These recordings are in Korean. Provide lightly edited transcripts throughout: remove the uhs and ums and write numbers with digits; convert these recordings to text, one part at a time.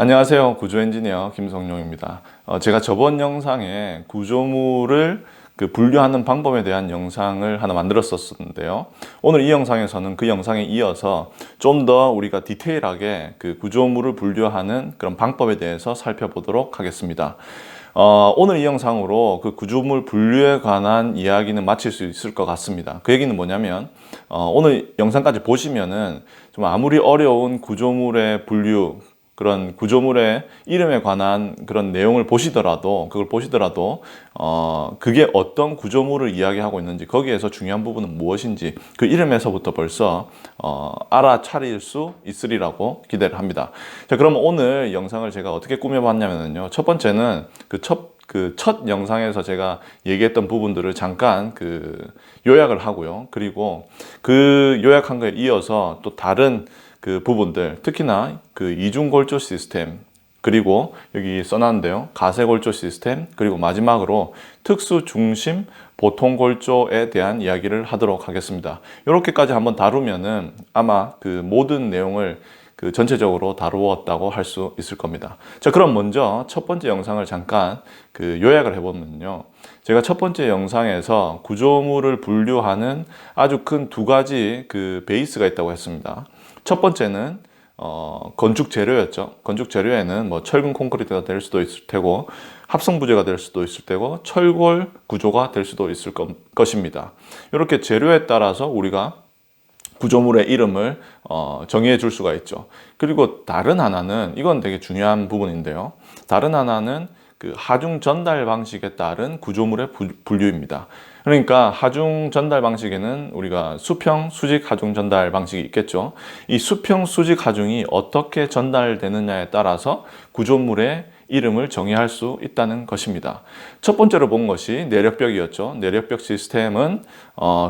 안녕하세요. 구조 엔지니어 김성룡입니다. 제가 저번 영상에 구조물을 분류하는 방법에 대한 영상을 하나 만들었었는데요. 오늘 이 영상에서는 그 영상에 이어서 좀 더 우리가 디테일하게 그 구조물을 분류하는 그런 방법에 대해서 살펴보도록 하겠습니다. 오늘 이 영상으로 그 구조물 분류에 관한 이야기는 마칠 수 있을 것 같습니다. 그 얘기는 뭐냐면 오늘 영상까지 보시면은 좀 아무리 어려운 구조물의 분류, 그런 구조물의 이름에 관한 그런 내용을 보시더라도 그게 어떤 구조물을 이야기하고 있는지, 거기에서 중요한 부분은 무엇인지 그 이름에서부터 벌써 알아차릴 수 있으리라고 기대를 합니다. 자, 그럼 오늘 영상을 제가 어떻게 꾸며봤냐면요, 첫 번째는 첫 영상에서 제가 얘기했던 부분들을 잠깐 요약을 하고요. 그리고 그 요약한 거에 이어서 또 다른 그 부분들, 특히나 그 이중골조 시스템, 그리고 여기 써놨는데요, 가세골조 시스템, 그리고 마지막으로 특수중심 보통골조에 대한 이야기를 하도록 하겠습니다. 이렇게까지 한번 다루면은 아마 그 모든 내용을 전체적으로 다루었다고 할 수 있을 겁니다. 자, 그럼 먼저 첫 번째 영상을 잠깐 요약을 해보면요, 제가 첫 번째 영상에서 구조물을 분류하는 아주 큰 두 가지 베이스가 있다고 했습니다. 첫 번째는 건축 재료였죠. 건축 재료에는 뭐 철근 콘크리트가 될 수도 있을 테고, 합성 부재가 될 수도 있을 테고, 철골 구조가 될 수도 있을 것입니다. 이렇게 재료에 따라서 우리가 구조물의 이름을 정의해 줄 수가 있죠. 그리고 다른 하나는, 이건 되게 중요한 부분인데요, 다른 하나는 그 하중 전달 방식에 따른 구조물의 분류입니다. 그러니까 하중 전달 방식에는 우리가 수평, 수직, 하중 전달 방식이 있겠죠. 이 수평, 수직, 하중이 어떻게 전달되느냐에 따라서 구조물의 이름을 정의할 수 있다는 것입니다. 첫 번째로 본 것이 내력벽이었죠. 내력벽 시스템은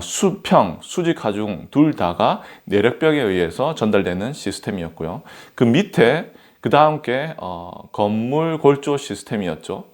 수평, 수직, 하중 둘 다가 내력벽에 의해서 전달되는 시스템이었고요. 그 밑에 그 다음 게 건물 골조 시스템이었죠.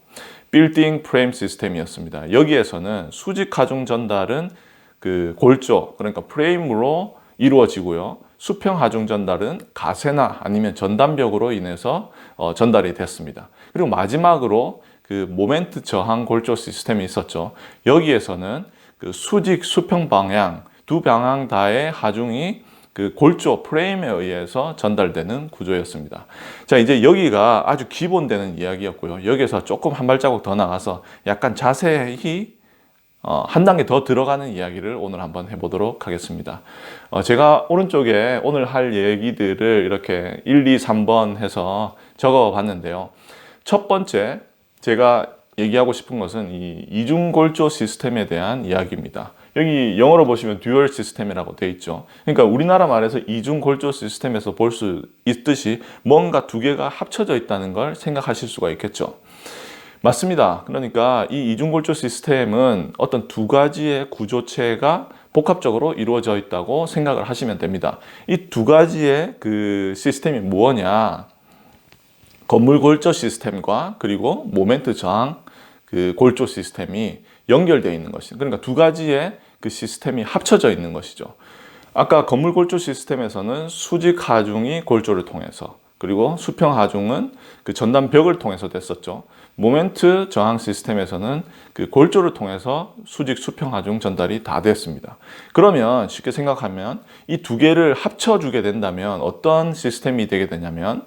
빌딩 프레임 시스템이었습니다. 여기에서는 수직 하중 전달은 그 골조, 그러니까 프레임으로 이루어지고요. 수평 하중 전달은 가세나 아니면 전단벽으로 인해서 전달이 됐습니다. 그리고 마지막으로 그 모멘트 저항 골조 시스템이 있었죠. 여기에서는 그 수직, 수평 방향 두 방향 다의 하중이 그 골조 프레임에 의해서 전달되는 구조였습니다. 자, 이제 여기가 아주 기본되는 이야기였고요. 여기서 조금 한 발자국 더 나가서 약간 자세히 한 단계 더 들어가는 이야기를 오늘 한번 해보도록 하겠습니다. 제가 오른쪽에 오늘 할 얘기들을 이렇게 1, 2, 3번 해서 적어 봤는데요. 첫 번째 제가 얘기하고 싶은 것은 이 이중골조 시스템에 대한 이야기입니다. 여기 영어로 보시면 듀얼 시스템이라고 되어 있죠. 그러니까 우리나라 말에서 이중골조 시스템에서 볼 수 있듯이 뭔가 두 개가 합쳐져 있다는 걸 생각하실 수가 있겠죠. 맞습니다. 그러니까 이 이중골조 시스템은 어떤 두 가지의 구조체가 복합적으로 이루어져 있다고 생각을 하시면 됩니다. 이 두 가지의 그 시스템이 뭐냐? 건물 골조 시스템과 그리고 모멘트 저항 골조 시스템이 연결되어 있는 것이죠. 그러니까 두 가지의 그 시스템이 합쳐져 있는 것이죠. 아까 건물 골조 시스템에서는 수직 하중이 골조를 통해서, 그리고 수평 하중은 그 전단벽을 통해서 됐었죠. 모멘트 저항 시스템에서는 그 골조를 통해서 수직, 수평, 하중 전달이 다 됐습니다. 그러면 쉽게 생각하면 이 두 개를 합쳐주게 된다면 어떤 시스템이 되게 되냐면,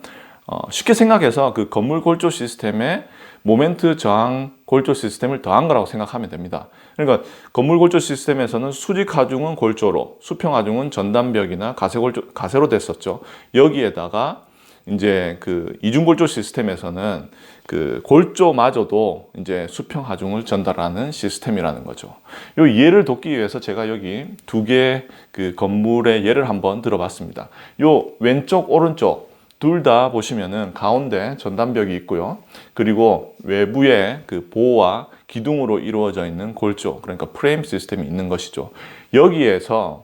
쉽게 생각해서 그 건물 골조 시스템에 모멘트 저항 골조 시스템을 더한 거라고 생각하면 됩니다. 그러니까 건물 골조 시스템에서는 수직 하중은 골조로, 수평 하중은 전단벽이나 가세로 됐었죠. 여기에다가 이제 그 이중 골조 시스템에서는 그 골조마저도 이제 수평 하중을 전달하는 시스템이라는 거죠. 요 예를 돕기 위해서 제가 여기 두 개의 그 건물의 예를 한번 들어봤습니다. 요 왼쪽 오른쪽 둘 다 보시면은 가운데 전단벽이 있고요. 그리고 외부에 그 보호와 기둥으로 이루어져 있는 골조, 그러니까 프레임 시스템이 있는 것이죠. 여기에서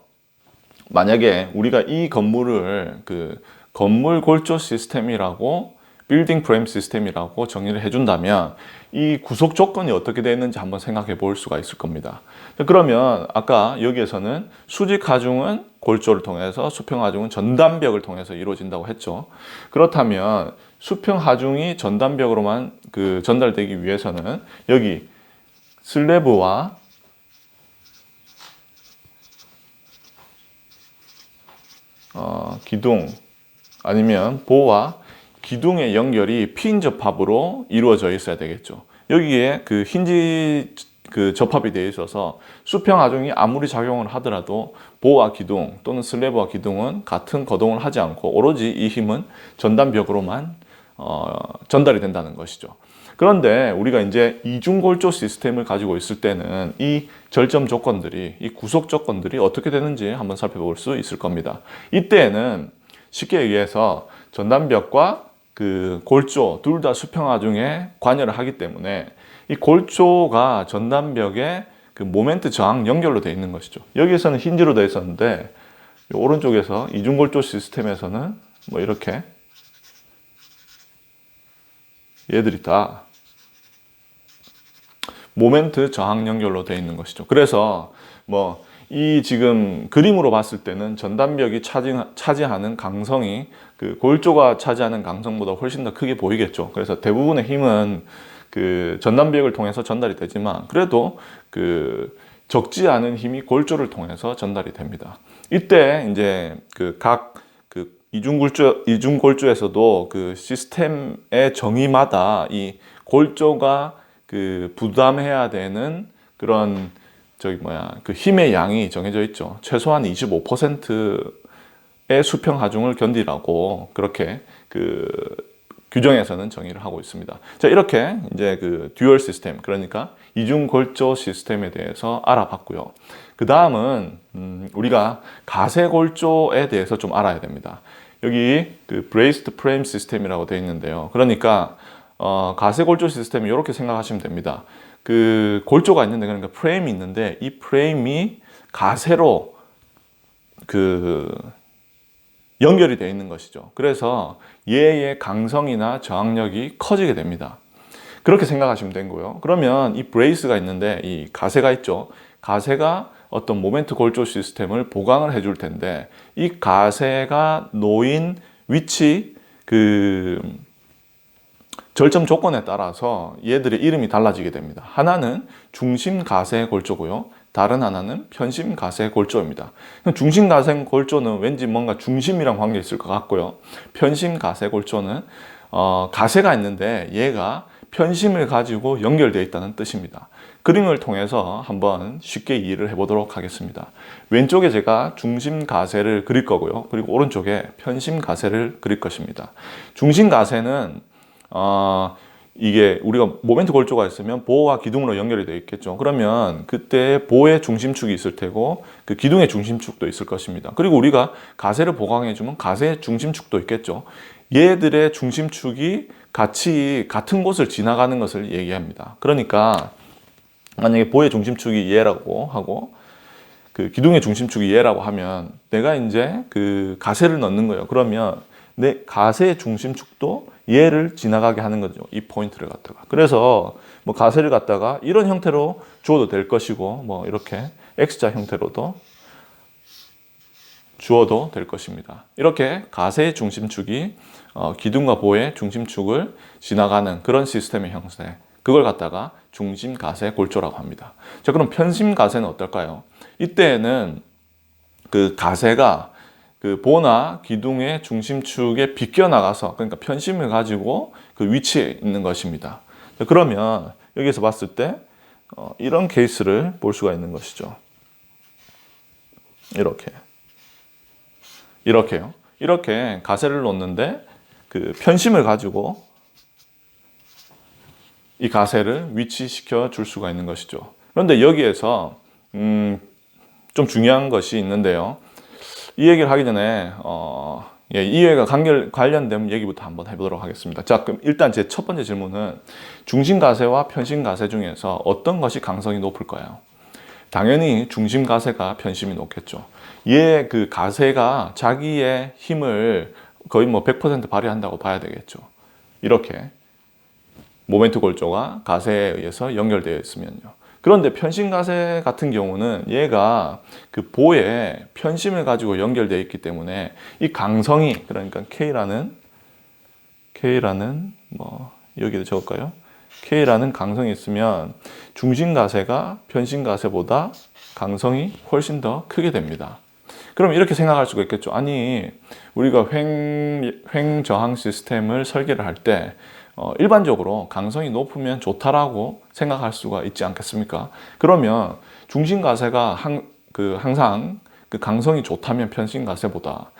만약에 우리가 이 건물을 그 건물 골조 시스템이라고, 빌딩 프레임 시스템이라고 정의를 해준다면 이 구속 조건이 어떻게 되어 있는지 한번 생각해 볼 수가 있을 겁니다. 그러면 아까 여기에서는 수직 하중은 골조를 통해서, 수평 하중은 전단벽을 통해서 이루어진다고 했죠. 그렇다면 수평 하중이 전단벽으로만 전달되기 위해서는 여기 슬래브와 기둥 아니면 보와 기둥의 연결이 핀 접합으로 이루어져 있어야 되겠죠. 여기에 힌지 접합이 되어 있어서 수평 하중이 아무리 작용을 하더라도 보와 기둥 또는 슬래브와 기둥은 같은 거동을 하지 않고 오로지 이 힘은 전단벽으로만 전달이 된다는 것이죠. 그런데 우리가 이제 이중골조 시스템을 가지고 있을 때는 이 절점 조건들이, 이 구속 조건들이 어떻게 되는지 한번 살펴볼 수 있을 겁니다. 이때에는 쉽게 얘기해서 전단벽과 골조 둘 다 수평 하중에 관여를 하기 때문에 이 골조가 전단벽에 모멘트 저항 연결로 되어 있는 것이죠. 여기에서는 힌지로 되어 있었는데 오른쪽에서 이중골조 시스템에서는 뭐 이렇게 얘들이 다 모멘트 저항 연결로 되어 있는 것이죠. 그래서 이 지금 그림으로 봤을 때는 전단벽이 차지하는 강성이 골조가 차지하는 강성보다 훨씬 더 크게 보이겠죠. 그래서 대부분의 힘은 전단벽을 통해서 전달이 되지만 그래도 적지 않은 힘이 골조를 통해서 전달이 됩니다. 이때 이제 각 이중골조에서도 시스템의 정의마다 이 골조가 부담해야 되는 그런 힘의 양이 정해져 있죠. 최소한 25%의 수평 하중을 견디라고 그렇게 규정에서는 정의를 하고 있습니다. 자, 이렇게 이제 듀얼 시스템, 그러니까 이중골조 시스템에 대해서 알아봤고요. 그 다음은 우리가 가세골조에 대해서 좀 알아야 됩니다. 여기 브레이스드 프레임 시스템이라고 되어 있는데요. 그러니까 가세골조 시스템이 이렇게 생각하시면 됩니다. 골조가 있는데, 그러니까 프레임이 있는데 이 프레임이 가세로 연결이 되어 있는 것이죠. 그래서 얘의 강성이나 저항력이 커지게 됩니다. 그렇게 생각하시면 되고요. 그러면 이 브레이스가 있는데 이 가세가 있죠. 가세가 어떤 모멘트 골조 시스템을 보강을 해줄 텐데 이 가세가 놓인 위치 절점 조건에 따라서 얘들의 이름이 달라지게 됩니다. 하나는 중심 가세 골조고요. 다른 하나는 편심 가세 골조입니다. 중심 가세 골조는 왠지 뭔가 중심이랑 관계 있을 것 같고요. 편심 가세 골조는 가세가 있는데 얘가 편심을 가지고 연결되어 있다는 뜻입니다. 그림을 통해서 한번 쉽게 이해를 해보도록 하겠습니다. 왼쪽에 제가 중심 가세를 그릴 거고요. 그리고 오른쪽에 편심 가세를 그릴 것입니다. 중심 가세는 이게 우리가 모멘트 골조가 있으면 보와 기둥으로 연결이 되어 있겠죠. 그러면 그때 보의 중심축이 있을 테고 기둥의 중심축도 있을 것입니다. 그리고 우리가 가세를 보강해주면 가세의 중심축도 있겠죠. 얘들의 중심축이 같은 곳을 지나가는 것을 얘기합니다. 그러니까 만약에 보의 중심축이 얘라고 하고 기둥의 중심축이 얘라고 하면 내가 이제 가세를 넣는 거예요. 그러면 내 가세의 중심축도 얘를 지나가게 하는 거죠. 이 포인트를 갖다가. 그래서 가세를 갖다가 이런 형태로 주어도 될 것이고 이렇게 X자 형태로도 주어도 될 것입니다. 이렇게 가세의 중심축이 기둥과 보의 중심축을 지나가는 그런 시스템의 형태. 그걸 갖다가 중심 가세 골조라고 합니다. 자, 그럼 편심 가세는 어떨까요? 이때에는 가세가 보나 기둥의 중심축에 비껴나가서, 그러니까 편심을 가지고 위치에 있는 것입니다. 자, 그러면 여기서 봤을 때 이런 케이스를 볼 수가 있는 것이죠. 이렇게요. 이렇게 가세를 놓는데 편심을 가지고 이 가세를 위치시켜 줄 수가 있는 것이죠. 그런데 여기에서 좀 중요한 것이 있는데요. 이 얘기를 하기 전에 이 얘기가 관련된 얘기부터 한번 해보도록 하겠습니다. 자, 그럼 일단 제 첫 번째 질문은 중심 가세와 편심 가세 중에서 어떤 것이 강성이 높을까요? 당연히 중심 가세가 편심이 높겠죠. 얘 가세가 자기의 힘을 거의 100% 발휘한다고 봐야 되겠죠. 이렇게 모멘트 골조가 가세에 의해서 연결되어 있으면요. 그런데 편심 가세 같은 경우는 얘가 보에 편심을 가지고 연결되어 있기 때문에 이 강성이, 그러니까 K라는 K라는 여기다 적을까요? K라는 강성이 있으면 중심가세가 편심가세보다 강성이 훨씬 더 크게 됩니다. 그럼 이렇게 생각할 수가 있겠죠. 아니, 우리가 횡저항 시스템을 설계를 할 때 일반적으로 강성이 높으면 좋다라고 생각할 수가 있지 않겠습니까? 그러면 중심가세가 항상 그 강성이 좋다면 편심가세보다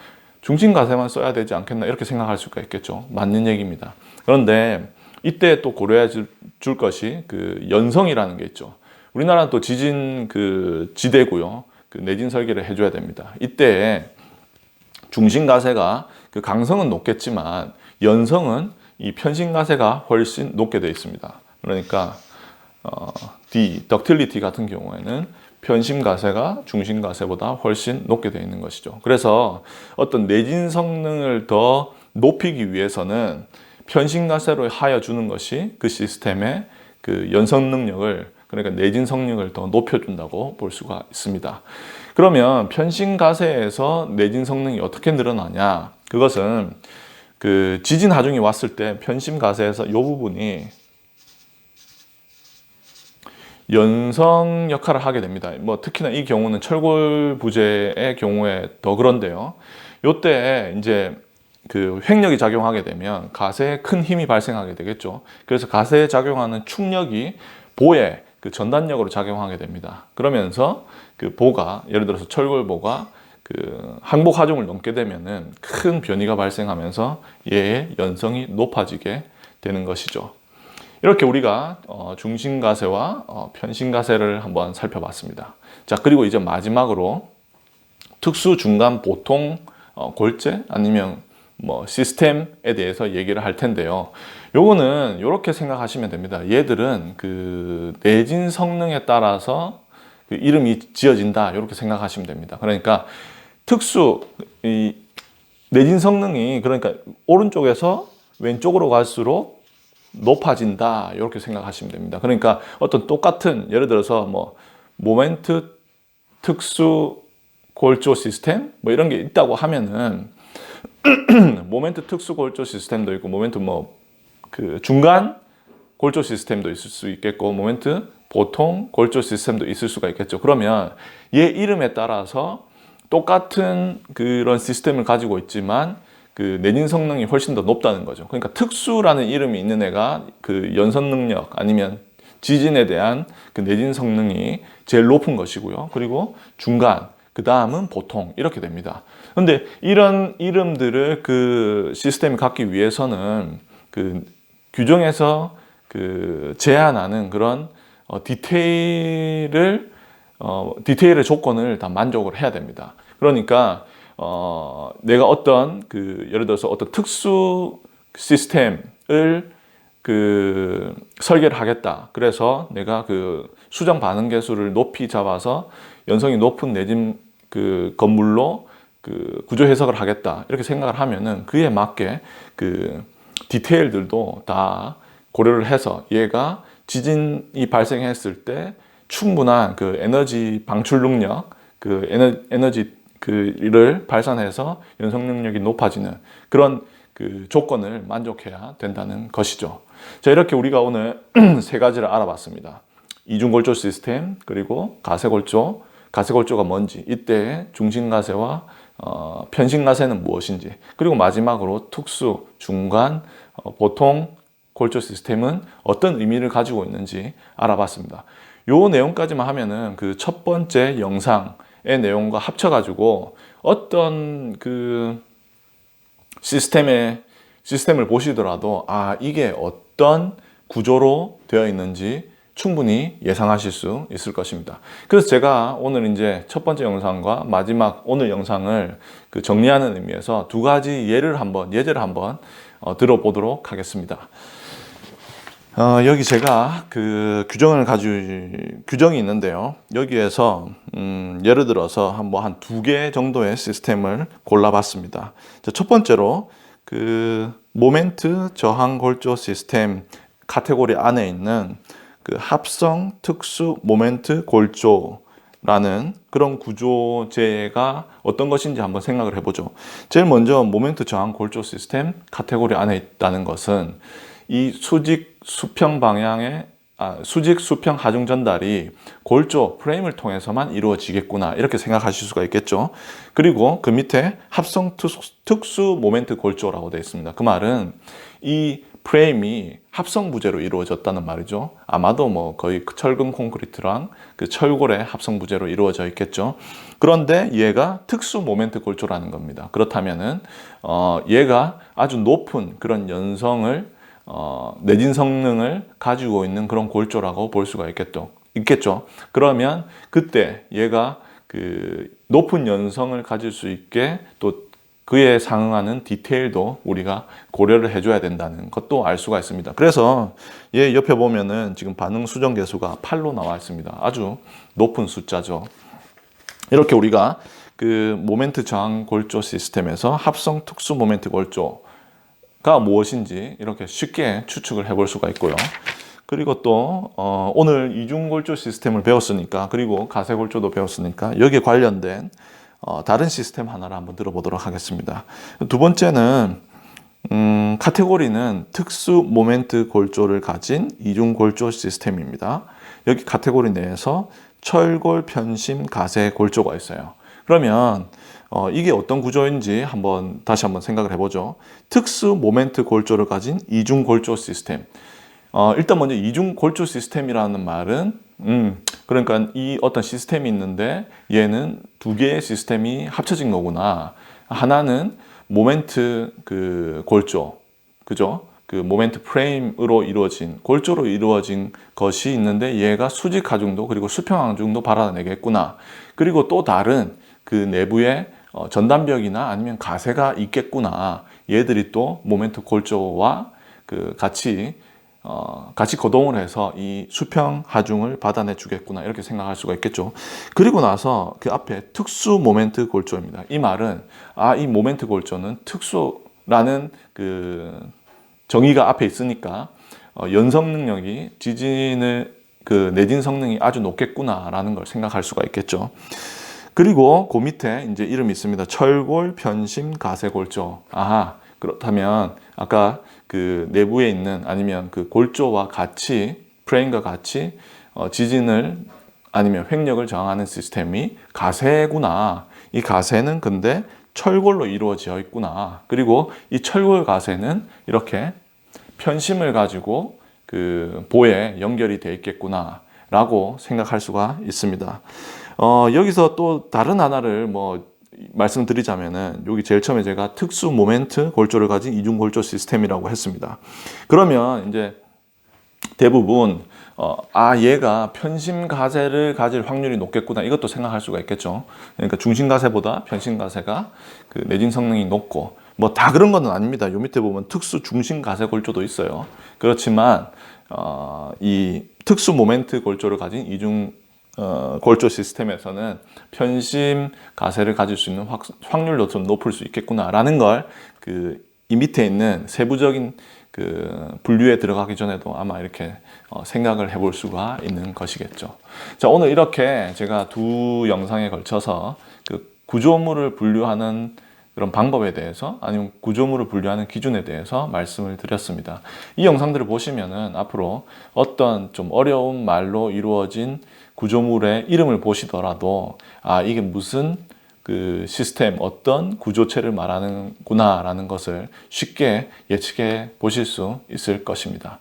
중심가세만 써야 되지 않겠나 이렇게 생각할 수가 있겠죠. 맞는 얘기입니다. 그런데 이때 또 고려해 줄 것이 그 연성이라는 게 있죠. 우리나라는 또 지진 지대고요. 그 내진 설계를 해줘야 됩니다. 이때 중심가세가 그 강성은 높겠지만 연성은 이 편심가세가 훨씬 높게 되어 있습니다. 그러니까 덕틸리티 같은 경우에는 편심가세가 중심가세보다 훨씬 높게 되어 있는 것이죠. 그래서 어떤 내진 성능을 더 높이기 위해서는 편심가세로 하여 주는 것이 그 시스템의 그 연성 능력을, 그러니까 내진 성능을 더 높여준다고 볼 수가 있습니다. 그러면 편심가세에서 내진 성능이 어떻게 늘어나냐? 그것은 그 지진 하중이 왔을 때 편심가세에서 이 부분이 연성 역할을 하게 됩니다. 특히나 이 경우는 철골 부재의 경우에 더 그런데요. 요때 이제 그 횡력이 작용하게 되면 가세에 큰 힘이 발생하게 되겠죠. 그래서 가세에 작용하는 충력이 보에 그 전단력으로 작용하게 됩니다. 그러면서 그 보가, 예를 들어서 철골보가 그 항복 하중을 넘게 되면은 큰 변이가 발생하면서 얘의 연성이 높아지게 되는 것이죠. 이렇게 우리가 중심가세와 편심가세를 한번 살펴봤습니다. 자, 그리고 이제 마지막으로 특수, 중간, 보통, 골재 아니면 시스템에 대해서 얘기를 할 텐데요. 요거는 이렇게 생각하시면 됩니다. 얘들은 그 내진 성능에 따라서 그 이름이 지어진다, 이렇게 생각하시면 됩니다. 그러니까 이 내진 성능이, 그러니까 오른쪽에서 왼쪽으로 갈수록 높아진다, 이렇게 생각하시면 됩니다. 그러니까 어떤 똑같은, 예를 들어서 모멘트 특수 골조 시스템 이런 게 있다고 하면은 모멘트 특수 골조 시스템도 있고, 모멘트 그 중간 골조 시스템도 있을 수 있겠고, 모멘트 보통 골조 시스템도 있을 수가 있겠죠. 그러면 얘 이름에 따라서 똑같은 그런 시스템을 가지고 있지만 그 내진 성능이 훨씬 더 높다는 거죠. 그러니까 특수라는 이름이 있는 애가 그 연선 능력 아니면 지진에 대한 그 내진 성능이 제일 높은 것이고요. 그리고 중간, 그 다음은 보통, 이렇게 됩니다. 그런데 이런 이름들을 그 시스템이 갖기 위해서는 그 규정에서 그 제한하는 그런 디테일의 조건을 다 만족을 해야 됩니다. 그러니까 내가 어떤 예를 들어서 어떤 특수 시스템을 설계를 하겠다. 그래서 내가 그 수정 반응 계수를 높이 잡아서 연성이 높은 내진 건물로 구조 해석을 하겠다. 이렇게 생각을 하면은 그에 맞게 디테일들도 다 고려를 해서 얘가 지진이 발생했을 때 충분한 에너지 방출 능력, 에너지를 발산해서 연성 능력이 높아지는 그런 조건을 만족해야 된다는 것이죠. 자, 이렇게 우리가 오늘 세 가지를 알아봤습니다. 이중골조 시스템, 그리고 가세골조가 뭔지, 이때의 중심가세와 편심가세는 무엇인지, 그리고 마지막으로 특수, 중간, 보통 골조 시스템은 어떤 의미를 가지고 있는지 알아봤습니다. 요 내용까지만 하면은 그 첫 번째 영상의 내용과 합쳐가지고 어떤 시스템을 보시더라도 이게 어떤 구조로 되어 있는지 충분히 예상하실 수 있을 것입니다. 그래서 제가 오늘 이제 첫 번째 영상과 마지막 오늘 영상을 정리하는 의미에서 두 가지 예제를 한번 들어보도록 하겠습니다. 여기 제가 규정이 있는데요. 여기에서 예를 들어서 한 두 개 정도의 시스템을 골라봤습니다. 첫 번째로 모멘트 저항 골조 시스템 카테고리 안에 있는 합성 특수 모멘트 골조 라는 그런 구조제가 어떤 것인지 한번 생각을 해보죠. 제일 먼저 모멘트 저항 골조 시스템 카테고리 안에 있다는 것은 이 수직 수평 방향의 수직 수평 하중 전달이 골조 프레임을 통해서만 이루어지겠구나 이렇게 생각하실 수가 있겠죠. 그리고 그 밑에 합성 특수 모멘트 골조라고 되어 있습니다. 그 말은 이 프레임이 합성 부재로 이루어졌다는 말이죠. 아마도 뭐 거의 철근 콘크리트랑 그 철골의 합성 부재로 이루어져 있겠죠. 그런데 얘가 특수 모멘트 골조라는 겁니다. 그렇다면은 얘가 아주 높은 그런 연성을 내진 성능을 가지고 있는 그런 골조라고 볼 수가 있겠죠. 그러면 그때 얘가 그 높은 연성을 가질 수 있게 또 그에 상응하는 디테일도 우리가 고려를 해줘야 된다는 것도 알 수가 있습니다. 그래서 얘 옆에 보면은 지금 반응 수정 계수가 8로 나와 있습니다. 아주 높은 숫자죠. 이렇게 우리가 그 모멘트 저항 골조 시스템에서 합성 특수 모멘트 골조가 무엇인지 이렇게 쉽게 추측을 해볼 수가 있고요. 그리고 또 오늘 이중골조 시스템을 배웠으니까, 그리고 가세골조도 배웠으니까 여기에 관련된 다른 시스템 하나를 한번 들어보도록 하겠습니다. 두 번째는 카테고리는 특수 모멘트 골조를 가진 이중골조 시스템입니다. 여기 카테고리 내에서 철골 편심 가세 골조가 있어요. 그러면 이게 어떤 구조인지 다시 한번 생각을 해보죠. 특수 모멘트 골조를 가진 이중 골조 시스템. 일단 먼저 이중 골조 시스템이라는 말은 그러니까 이 어떤 시스템이 있는데 얘는 두 개의 시스템이 합쳐진 거구나. 하나는 모멘트 그 골조, 그죠? 그 모멘트 프레임으로 이루어진 골조로 이루어진 것이 있는데 얘가 수직 하중도 그리고 수평 하중도 받아내겠구나. 그리고 또 다른 그 내부에 전단벽이나 아니면 가세가 있겠구나. 얘들이 또 모멘트 골조와 그 같이 거동을 해서 이 수평 하중을 받아내 주겠구나 이렇게 생각할 수가 있겠죠. 그리고 나서 그 앞에 특수 모멘트 골조입니다. 이 말은 이 모멘트 골조는 특수라는 그 정의가 앞에 있으니까 연성 능력이 지진의 그 내진 성능이 아주 높겠구나라는 걸 생각할 수가 있겠죠. 그리고 그 밑에 이제 이름이 있습니다. 철골 편심 가세 골조. 그렇다면 아까 그 내부에 있는 아니면 그 골조와 같이 프레임과 같이 지진을 아니면 횡력을 저항하는 시스템이 가세구나. 이 가세는 근데 철골로 이루어져 있구나. 그리고 이 철골 가세는 이렇게 편심을 가지고 그 보에 연결이 되어 있겠구나 라고 생각할 수가 있습니다. 여기서 또 다른 하나를 말씀드리자면은 여기 제일 처음에 제가 특수 모멘트 골조를 가진 이중 골조 시스템이라고 했습니다. 그러면 이제 대부분 얘가 편심 가세를 가질 확률이 높겠구나 이것도 생각할 수가 있겠죠. 그러니까 중심 가세보다 편심 가세가 그 내진 성능이 높고 다 그런 건 아닙니다. 요 밑에 보면 특수 중심 가세 골조도 있어요. 그렇지만 이 특수 모멘트 골조를 가진 이중 골조 시스템에서는 편심 가세를 가질 수 있는 확률도 좀 높을 수 있겠구나라는 걸 이 밑에 있는 세부적인 그 분류에 들어가기 전에도 아마 이렇게 생각을 해볼 수가 있는 것이겠죠. 자, 오늘 이렇게 제가 두 영상에 걸쳐서 그 구조물을 분류하는 그런 방법에 대해서 아니면 구조물을 분류하는 기준에 대해서 말씀을 드렸습니다. 이 영상들을 보시면은 앞으로 어떤 좀 어려운 말로 이루어진 구조물의 이름을 보시더라도 이게 무슨 그 시스템 어떤 구조체를 말하는구나라는 것을 쉽게 예측해 보실 수 있을 것입니다.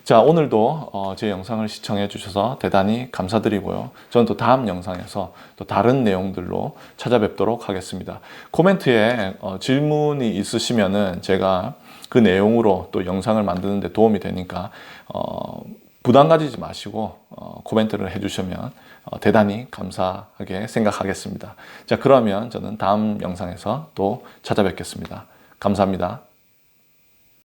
자, 오늘도 제 영상을 시청해 주셔서 대단히 감사드리고요. 저는 또 다음 영상에서 또 다른 내용들로 찾아뵙도록 하겠습니다. 코멘트에 질문이 있으시면은 제가 그 내용으로 또 영상을 만드는 데 도움이 되니까 부담 가지지 마시고 코멘트를 해주시면 대단히 감사하게 생각하겠습니다. 자, 그러면 저는 다음 영상에서 또 찾아뵙겠습니다. 감사합니다.